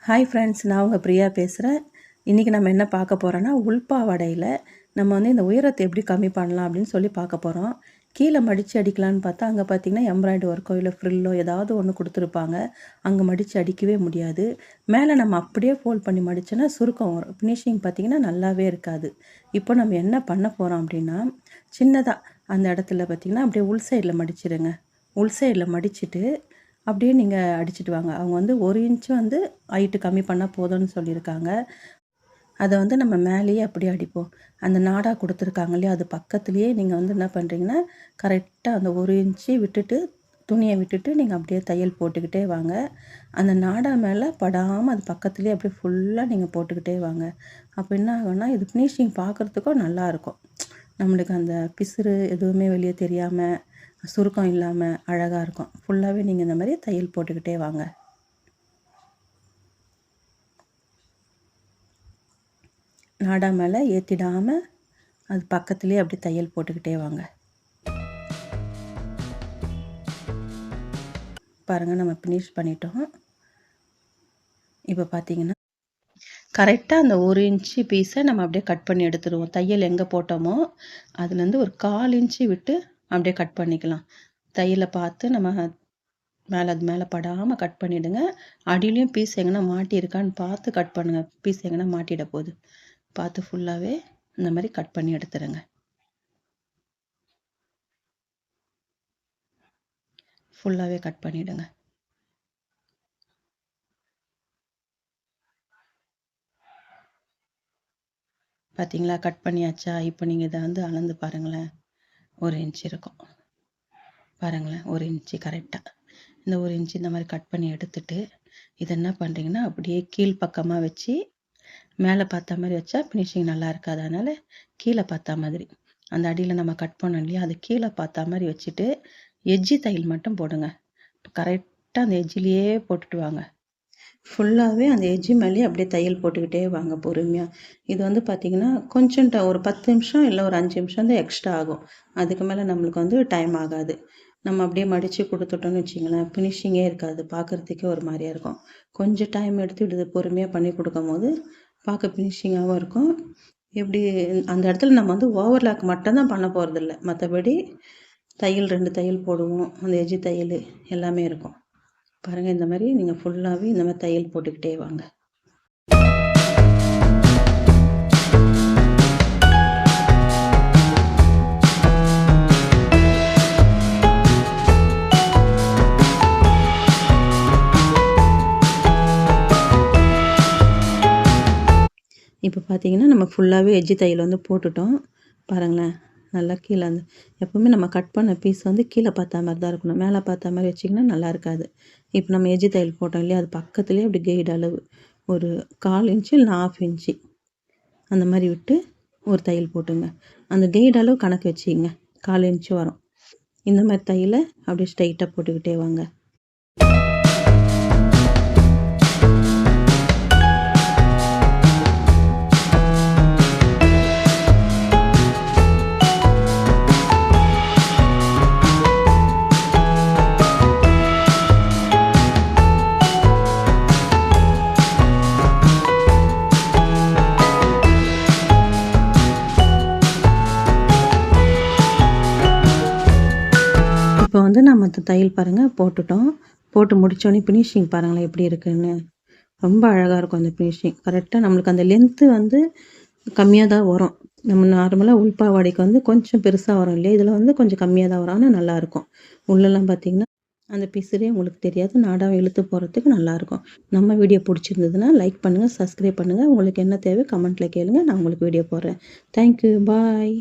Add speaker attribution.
Speaker 1: Hi friends, நான் உங்கள் பிரியா பேசுகிறேன். இன்றைக்கி நம்ம என்ன பார்க்க போகிறோன்னா, உள்பாவாடையில் நம்ம வந்து இந்த உயரத்தை எப்படி கம்மி பண்ணலாம் அப்படின்னு சொல்லி பார்க்க போகிறோம். கீழே மடித்து அடிக்கலான்னு பார்த்தா, அங்கே பார்த்திங்கன்னா எம்ப்ராய்டரி ஒர்க்கோ இல்லை ஃப்ரில்லோ ஏதாவது ஒன்று கொடுத்துருப்பாங்க. அங்கே மடித்து அடிக்கவே முடியாது. மேலே நம்ம அப்படியே ஃபோல்ட் பண்ணி மடித்தோன்னா சுருக்கம் வரும். ஃபினிஷிங் பார்த்திங்கன்னா நல்லாவே இருக்காது. இப்போ நம்ம என்ன பண்ண போகிறோம் அப்படின்னா, சின்னதாக அந்த இடத்துல பார்த்திங்கன்னா அப்படியே உள் சைடில் மடிச்சிடுங்க. உள் சைடில் மடிச்சுட்டு அப்படியே நீங்கள் அடிச்சுட்டு வாங்க. அவங்க வந்து 1 இன்ச்சு வந்து ஹைட்டு கம்மி பண்ணால் போதும்னு சொல்லியிருக்காங்க. அதை வந்து நம்ம மேலேயே அப்படியே அடிப்போம். அந்த நாடா கொடுத்துருக்காங்க இல்லையா, அது பக்கத்துலேயே நீங்கள் வந்து என்ன பண்ணுறீங்கன்னா, கரெக்டாக அந்த 1 இன்ச்சு விட்டுட்டு துணியை விட்டுட்டு நீங்கள் அப்படியே தையல் போட்டுக்கிட்டே வாங்க. அந்த நாடா மேலே படாமல் அது பக்கத்துலேயே அப்படியே ஃபுல்லாக நீங்கள் போட்டுக்கிட்டே வாங்க. அப்போ என்ன ஆகும்னா, இது ஃபினிஷிங் பார்க்குறதுக்கும் நல்லாயிருக்கும். நம்மளுக்கு அந்த பிசுறு எதுவுமே வெளியே தெரியாமல், சுருக்கம் இல்லாமல் அழகாக இருக்கும். ஃபுல்லாகவே நீங்கள் இந்த மாதிரி தையல் போட்டுக்கிட்டே வாங்க. நாடா மேலே ஏற்றிடாமல் அது பக்கத்துலேயே அப்படி தையல் போட்டுக்கிட்டே வாங்க. பாருங்கள், நம்ம ஃபினிஷ் பண்ணிட்டோம். இப்போ பார்த்தீங்கன்னா கரெக்டாக அந்த 1 இன்ச்சு பீஸை நம்ம அப்படியே கட் பண்ணி எடுத்துடுவோம். தையல் எங்கே போட்டோமோ அதுலேருந்து ஒரு 1/4 இன்ச்சு விட்டு அப்படியே கட் பண்ணிக்கலாம். தையலை பார்த்து நம்ம அது மேலே படாமல் கட் பண்ணிவிடுங்க. அடியிலையும் பீஸ் எங்கன்னா மாட்டியிருக்கான்னு பார்த்து கட் பண்ணுங்கள். பீஸ் எங்கன்னா மாட்டிட போகுது பார்த்து ஃபுல்லாகவே இந்த மாதிரி கட் பண்ணி எடுத்துருங்க. ஃபுல்லாகவே கட் பண்ணிவிடுங்க. பார்த்தீங்களா, கட் பண்ணியாச்சா? இப்போ நீங்கள் இதை வந்து அளந்து பாருங்களேன். 1 இன்ச்சு இருக்கும் பாருங்களேன். 1 இன்ச்சு கரெக்டாக இந்த 1 இன்ச்சு இந்த மாதிரி கட் பண்ணி எடுத்துட்டு, இதை என்ன பண்ணுறீங்கன்னா அப்படியே கீழ்ப்பக்கமாக வச்சு மேலே பார்த்த மாதிரி வச்சா ஃபினிஷிங் நல்லா இருக்காது. அதனால் கீழே பார்த்தா மாதிரி அந்த அடியில் நம்ம கட் பண்ணோம் இல்லையா, அது கீழே பார்த்தா மாதிரி வச்சுட்டு எஜ்ஜி தையல் மட்டும் போடுங்க. கரெக்டாக அந்த எஜ்ஜிலேயே போட்டுட்டு வாங்க. ஃபுல்லாகவே அந்த எஜ்ஜி மேலேயே அப்படியே தையல் போட்டுக்கிட்டே வாங்க பொறுமையாக. இது வந்து பார்த்திங்கன்னா கொஞ்சம் ஒரு 10 நிமிஷம் இல்லை ஒரு 5 நிமிஷம் தான் எக்ஸ்ட்ரா ஆகும். அதுக்கு மேலே நம்மளுக்கு வந்து டைம் ஆகாது. நம்ம அப்படியே மடித்து கொடுத்துட்டோன்னு வச்சிங்களேன், ஃபினிஷிங்கே இருக்காது. பார்க்குறதுக்கே ஒரு மாதிரியாக இருக்கும். கொஞ்சம் டைம் எடுத்து இது பொறுமையாக பண்ணி கொடுக்கும் போது பார்க்க ஃபினிஷிங்காகவும் இருக்கும். எப்படி அந்த இடத்துல நம்ம வந்து ஓவர்லாக் மட்டும்தான் பண்ண போகிறதில்ல. மற்றபடி தையல் 2 தையல் போடுவோம். அந்த எஜ்ஜி தையல் எல்லாமே இருக்கும். பாருங்கள், இந்த மாதிரி நீங்கள் ஃபுல்லாகவே இந்த மாதிரி தையல் போட்டுக்கிட்டே வாங்க. இப்போ பார்த்தீங்கன்னா நம்ம ஃபுல்லாகவே எஜ்ஜி தையல் வந்து போட்டுட்டோம். பாருங்களேன், நல்லா கீழே அந்த எப்போவுமே நம்ம கட் பண்ண பீஸ் வந்து கீழே பார்த்தா மாதிரி தான் இருக்கணும். மேலே பார்த்தா மாதிரி வச்சிங்கன்னா நல்லா இருக்காது. இப்போ நம்ம எஜ்ஜி தையல் போட்டோம் இல்லையா, அது பக்கத்துலேயே அப்படி கைடு அளவு ஒரு 1/4 இன்ச்சு இல்லை 1/2 இன்ச்சு அந்த மாதிரி விட்டு ஒரு தையல் போட்டுங்க. அந்த கைடு அளவு கணக்கு வச்சிங்க. 1/4 இன்ச்சு வரும். இந்த மாதிரி தையலை அப்படியே ஸ்ட்ரைட்டாக போட்டுக்கிட்டே வாங்க. இப்போ வந்து நம்ம தையல் பாருங்கள் போட்டுட்டோம். போட்டு முடித்தோடனே ஃபினிஷிங் பாருங்களேன் எப்படி இருக்குன்னு. ரொம்ப அழகாக இருக்கும் அந்த ஃபினிஷிங். கரெக்டாக நம்மளுக்கு அந்த லென்த்து வந்து கம்மியாக தான் வரும். நம்ம நார்மலாக உள்பாவாடைக்கு வந்து கொஞ்சம் பெருசாக வரும் இல்லையா, இதில் வந்து கொஞ்சம் கம்மியாக தான் வரும். ஆனால் நல்லாயிருக்கும். உள்ளெல்லாம் பார்த்திங்கன்னா அந்த பிசுறே உங்களுக்கு தெரியாது. நாடாவை இழுத்து போகிறதுக்கு நல்லாயிருக்கும். நம்ம வீடியோ பிடிச்சிருந்ததுன்னா லைக் பண்ணுங்கள், சப்ஸ்கிரைப் பண்ணுங்கள். உங்களுக்கு என்ன தேவை கமெண்ட்டில் கேளுங்கள், நான் உங்களுக்கு வீடியோ போடுறேன். தேங்க்யூ, பாய்.